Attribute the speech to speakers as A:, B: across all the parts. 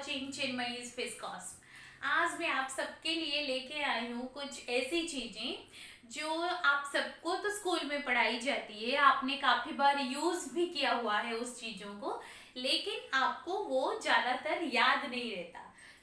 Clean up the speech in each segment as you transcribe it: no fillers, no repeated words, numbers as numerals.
A: Watching चिन्मयीज फिस्कॉस्ट। आज मैं आप सबके लिए लेके आई हूँ कुछ ऐसी चीज़ें जो आप सबको तो स्कूल में पढ़ाई जाती है, आपने काफ़ी बार यूज़ भी किया हुआ है उस चीज़ों को, लेकिन आपको वो ज़्यादातर याद नहीं रहता।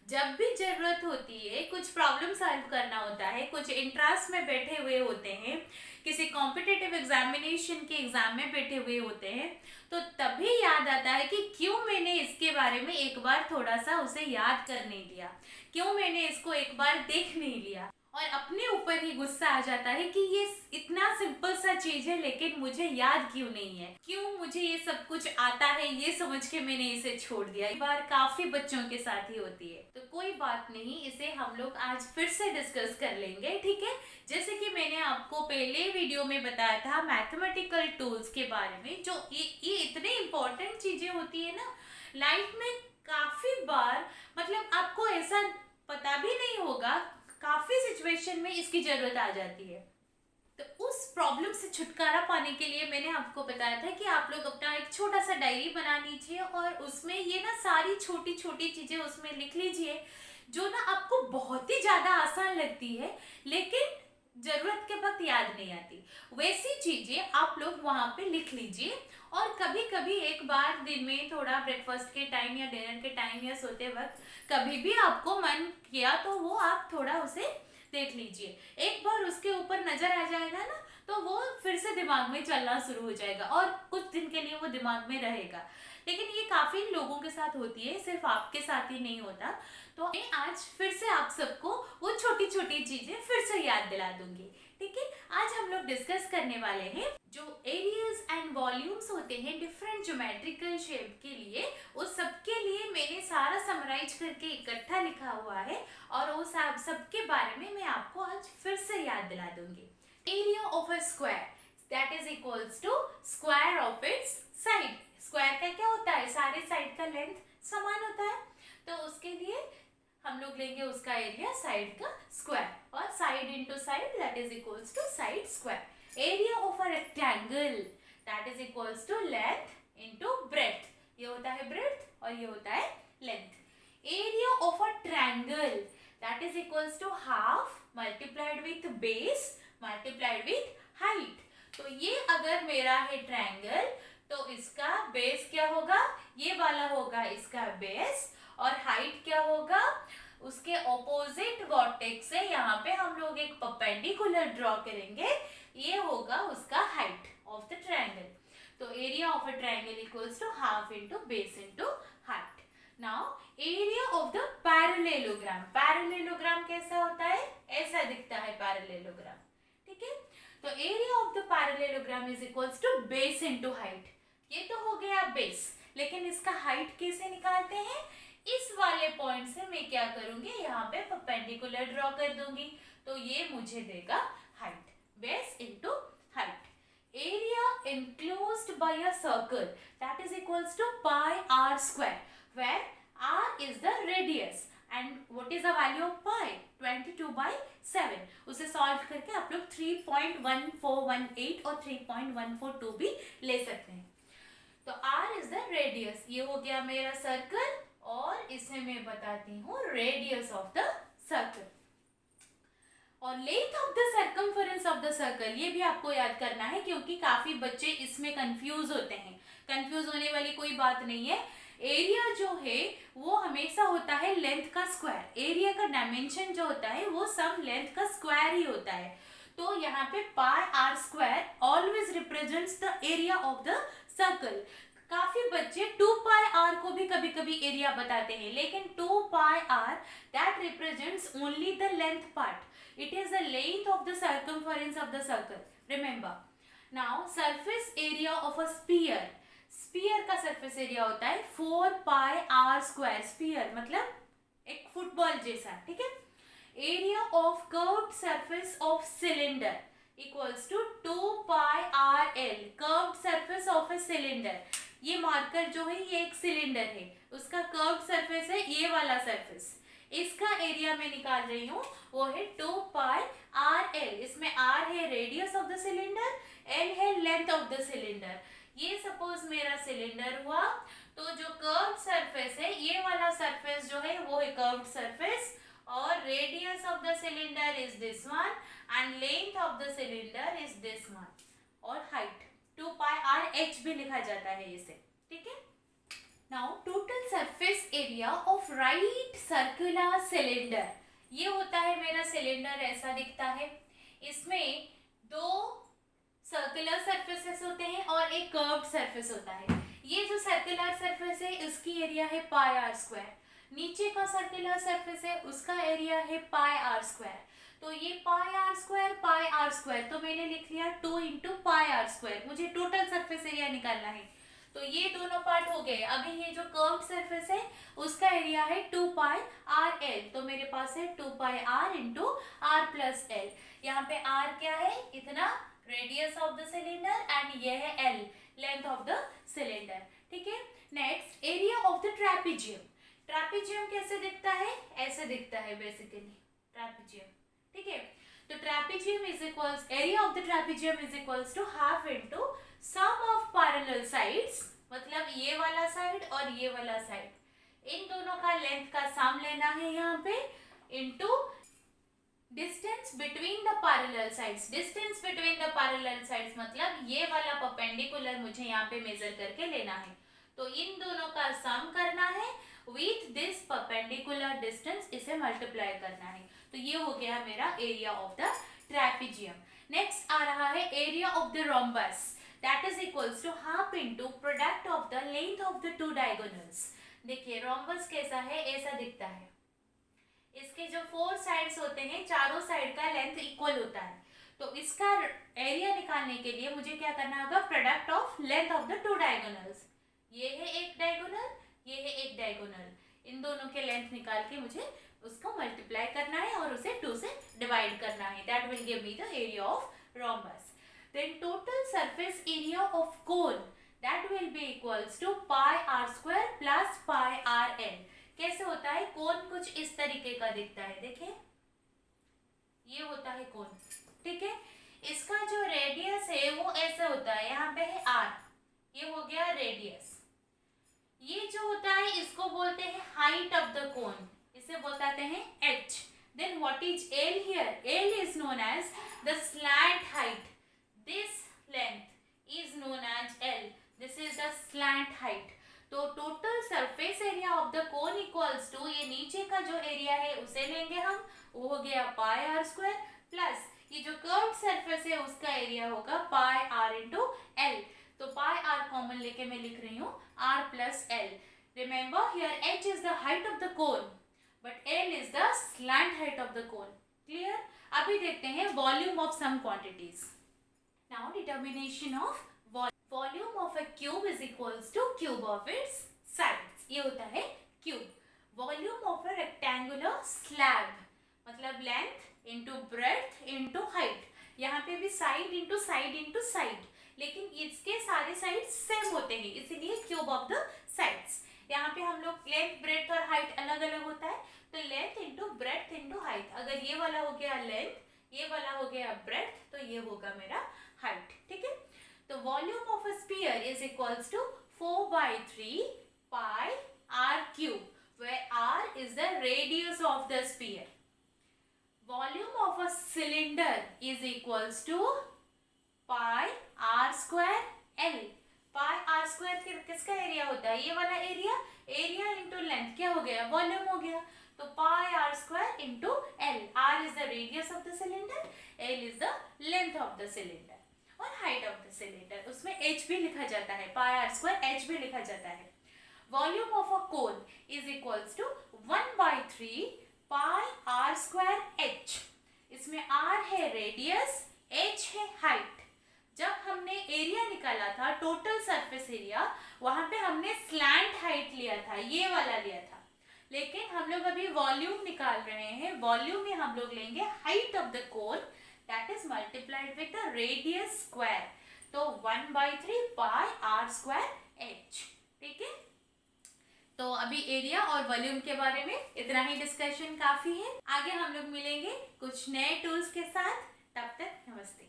A: जब भी ज़रूरत होती है, कुछ प्रॉब्लम सॉल्व करना होता है, कुछ इंट्रांस में बैठे हुए होते हैं, किसी कॉम्पिटिटिव एग्जामिनेशन के एग्ज़ाम में बैठे हुए होते हैं, तो तभी याद आता है कि क्यों मैंने इसके बारे में एक बार थोड़ा सा उसे याद कर नहीं लिया, क्यों मैंने इसको एक बार देख नहीं लिया, और अपने ऊपर ही गुस्सा आ जाता है कि ये इतना सिंपल सा चीज है लेकिन मुझे याद क्यों नहीं है, क्यों मुझे ये सब कुछ आता है ये समझ के मैंने इसे छोड़ दिया। ये बार काफी बच्चों के साथ ही होती है, तो कोई बात नहीं, इसे हम लोग आज फिर से डिस्कस कर लेंगे, ठीक है। जैसे कि मैंने आपको पहले वीडियो में बताया था मैथमेटिकल टूल्स के बारे में, जो ये इतने इंपॉर्टेंट चीजें होती है ना लाइफ में। काफी बार मतलब आपको ऐसा पता भी नहीं होगा, काफी सिचुएशन में इसकी जरूरत आ जाती है। तो उस प्रॉब्लम से छुटकारा पाने के लिए मैंने आपको बताया था कि आप लोग अपना एक छोटा सा डायरी बना लीजिए और उसमें ये ना सारी छोटी छोटी चीजें उसमें लिख लीजिए, जो ना आपको बहुत ही ज्यादा आसान लगती है लेकिन जरूरत के वक्त याद नहीं आती। वैसी चीजें आप लोग वहां पे लिख लीजिए, और कभी कभी एक बार दिन में थोड़ा ब्रेकफास्ट के टाइम या डिनर के टाइम या सोते वक्त कभी भी आपको मन किया तो वो आप थोड़ा उसे देख लीजिए। एक बार उसके ऊपर नजर आ जाएगा ना तो वो फिर से दिमाग में चलना शुरू हो जाएगा और कुछ दिन के लिए वो दिमाग में रहेगा। लेकिन ये काफी लोगों के साथ होती है, सिर्फ आपके साथ ही नहीं होता। तो मैं आज फिर से आप सबको वो छोटी छोटी चीजें फिर से याद दिला दूंगी, ठीक है। आज हम लोग डिस्कस करने वाले हैं जो एरियाज एंड वॉल्यूम्स होते हैं डिफरेंट ज्योमेट्रिकल शेप के लिए, उस सबके लिए मैंने सारा समराइज करके इकट्ठा लिखा हुआ है और वो सबके बारे में मैं आपको आज फिर से याद दिला दूंगी। Area of a square that is equals to square of its side. Square का क्या होता है, सारे साइड का लेंथ समान होता है, तो उसके लिए हम लोग लेंगे उसका एरिया साइड का स्क्वायर, और side into side that is equals to side square. Area of a rectangle that is equals to length into breadth, ये होता है ब्रेड्थ और ये होता है length. Area of a triangle that is equals to half multiplied with base multiplied with height. तो ये अगर मेरा है ट्रायंगल तो इसका बेस क्या होगा, ये वाला होगा इसका बेस, और हाइट क्या होगा, उसके ऑपोजिट वर्टेक्स से यहाँ पे हम लोग एक परपेंडिकुलर ड्रॉ करेंगे, ये होगा उसका हाइट ऑफ द ट्रायंगल। तो area of a triangle equals to half into base into height. Now area of the parallelogram, parallelogram कैसा होता है, ऐसा दिखता है पैरेललोग्राम, ठीक है। तो area of the parallelogram is equals to base into height. ये तो हो गया बेस, लेकिन इसका हाइट कैसे निकालते हैं, इस वाले पॉइंट से मैं क्या करूंगी, यहाँ पे परपेंडिकुलर ड्रॉ कर दूंगी, तो ये मुझे देगा height, base into height. Area enclosed by a circle that is equals to pi r square, where r is the radius and what is the value of pi, 22/7। उसे सॉल्व करके आप लोग 3.1418 और 3.142 भी ले सकते हैं। तो r इज द रेडियस, ये हो गया मेरा सर्कल, और इसे मैं बताती हूँ रेडियस ऑफ द सर्कल। और length of the circumference of the circle, ये भी आपको याद करना है क्योंकि काफी बच्चे इसमें कंफ्यूज होते हैं। कंफ्यूज होने वाली कोई बात नहीं है। एरिया जो है वो हमेशा होता है लेंथ का स्क्वायर, एरिया का डायमेंशन जो होता है वो सम लेंथ का स्क्वायर ही होता है। तो यहाँ पे pi R square always represents the area of the circle. काफी बच्चे 2 पाई आर को भी कभी कभी एरिया बताते हैं, लेकिन 2 pi R that represents only the length part, it is the length of the circumference of the circle, remember। now surface area of a sphere, sphere का surface area होता है 4 pi r square, sphere मतलब एक football जैसा, ठीक है। area of curved surface of cylinder equals to 2 pi r l, curved surface of a cylinder। ये marker जो है ये एक सिलेंडर है, उसका कर्व्ड सरफेस है ये वाला सरफेस, इसका एरिया मैं निकाल रही हूँ वो है 2 पाई आर एल। इसमें आर है radius of the cylinder, L है लेंथ ऑफ द सिलेंडर। ये सपोज मेरा सिलेंडर हुआ, तो जो कर्व्ड सरफेस है, ये वाला सरफेस जो है वो है कर्व्ड सरफेस, और radius of the cylinder is this one and length of the cylinder is this one, और हाइट 2 पाई आर एच भी लिखा जाता है इसे, ठीक है। Now total surface area of right circular cylinder, ये होता है मेरा सिलेंडर, ऐसा दिखता है। इसमें दो सर्कुलर सरफेसेस होते हैं और एक कर्व्ड सरफेस होता है। ये जो सर्कुलर सरफेस है इसकी एरिया है पाई आर स्क्वायर, नीचे का सर्कुलर सरफेस है उसका एरिया है पाई आर स्क्वायर। तो ये पाई आर स्क्वायर, तो मैंने लिख लिया 2 इंटू पाई आर स्क्वायर। मुझे टोटल सरफेस एरिया निकालना है, तो ये दोनों पार्ट हो गए। अभी ये जो कर्व्ड सरफेस है उसका एरिया है 2 पाई आर एल, तो मेरे पास है 2 pi R into R plus L. यहाँ पे आर क्या है, इतना radius of the cylinder, and ये है L, length of the cylinder, ठीक है। Next area of the trapezium. Trapezium कैसे दिखता है, ऐसे दिखता है बेसिकली ट्रेपेजियम, ठीक है। तो trapezium is equals, area of the trapezium is equals to half into sum of parallel sides, मतलब ये वाला साइड और ये वाला साइड, इन दोनों का लेंथ का सम लेना है यहाँ पे, into distance between the parallel sides. Distance between the parallel sides मतलब ये वाला परपेंडिकुलर मुझे यहाँ पे मेजर करके लेना है, तो इन दोनों का सम करना है विथ दिस परपेंडिकुलर डिस्टेंस, इसे मल्टीप्लाई करना है। तो ये हो गया मेरा area of the trapezium. Next आ रहा है area of the rhombus, that is equals to half into product of the length of the two diagonals। देखिए रोम्बस कैसा है, ऐसा दिखता है। इसके जो 4 साइड्स होते हैं, चारों साइड का लेंथ इक्वल होता है, तो इसका एरिया निकालने के लिए मुझे क्या करना होगा, product of length of the two diagonals. ये है एक डायगोनल, ये है एक डायगोनल, इन दोनों के लेंथ निकाल के मुझे उसको मल्टीप्लाई करना है और उसे 2 से डिवाइड करना है। That will give me the area of rhombus. Then total surface area of cone, that will be equals to pi r square plus pi r n। कैसे होता है, कोन कुछ इस तरीके का दिखता है, देखिए ये होता है कोन, ठीक है। इसका जो रेडियस है वो ऐसे होता है, यहाँ पे है r, ये हो गया रेडियस। ये जो होता है इसको बोलते हैं हाइट ऑफ द कोन, इसे बताते हैं h। Then what is L here? L is known as the slant height। This length is known as L. This is the slant height। तो total surface area of the cone equals to, ये नीचे का जो area है उसे लेंगे हम, वो हो गया पाई आर स्क्वायर, प्लस ये जो कर्व्ड सरफेस है उसका एरिया होगा पाई आर इंटू एल। तो पाई आर कॉमन लेके मैं लिख रही हूँ R plus L. Remember here H is the height of the cone but L is the slant height of the cone. Clear. अभी देखते हैं volume of some quantities. Now determination of volume of a cube is equals to cube of its sides। ये होता है cube। Volume of a rectangular slab मतलब length into breadth into height। यहाँ पे भी side into side into side, लेकिन इसके सारे sides सेम होते हैं, इसीलिए cube of the sides। यहाँ पे हम लोग लेंथ ब्रेड्थ और हाइट अलग अलग होता है, तो length into breadth into height. अगर ये वाला हो गया लेंथ, ये वाला हो गया ब्रेड्थ, तो ये होगा मेरा हाइट, ठीक है। तो volume of a sphere is equals to 4/3 pi R cube, where r is the radius of the sphere। Volume of a cylinder is equals to pi r square l। Pi R square किसका area होता है, ये वाला area, area into length क्या हो गया, volume हो गया। तो pi R square into L, R is the radius of the cylinder, L is the length of the cylinder और हाइट ऑफ द सिलेंडर। उसमें एच भी लिखा जाता है, पाई आर स्क्वायर एच भी लिखा जाता है। Volume of a cone is equals to 1/3 pi R square H. इसमें आर है रेडियस, एच है हाइट। जब हमने एरिया निकाला था, टोटल सरफेस एरिया, वहां पे हमने स्लैंट हाइट लिया था, ये वाला लिया था, लेकिन हम लोग अभी वॉल्यूम निकाल रहे हैं। वॉल्यूम में हम लोग लेंगे height of the cone, that is multiplied with the radius square. तो 1/3 पाई आर स्क्वायर एच, ठीक है। तो अभी एरिया और वॉल्यूम के बारे में इतना ही डिस्कशन काफी है। आगे हम लोग मिलेंगे कुछ नए टूल्स के साथ, तब तक नमस्ते।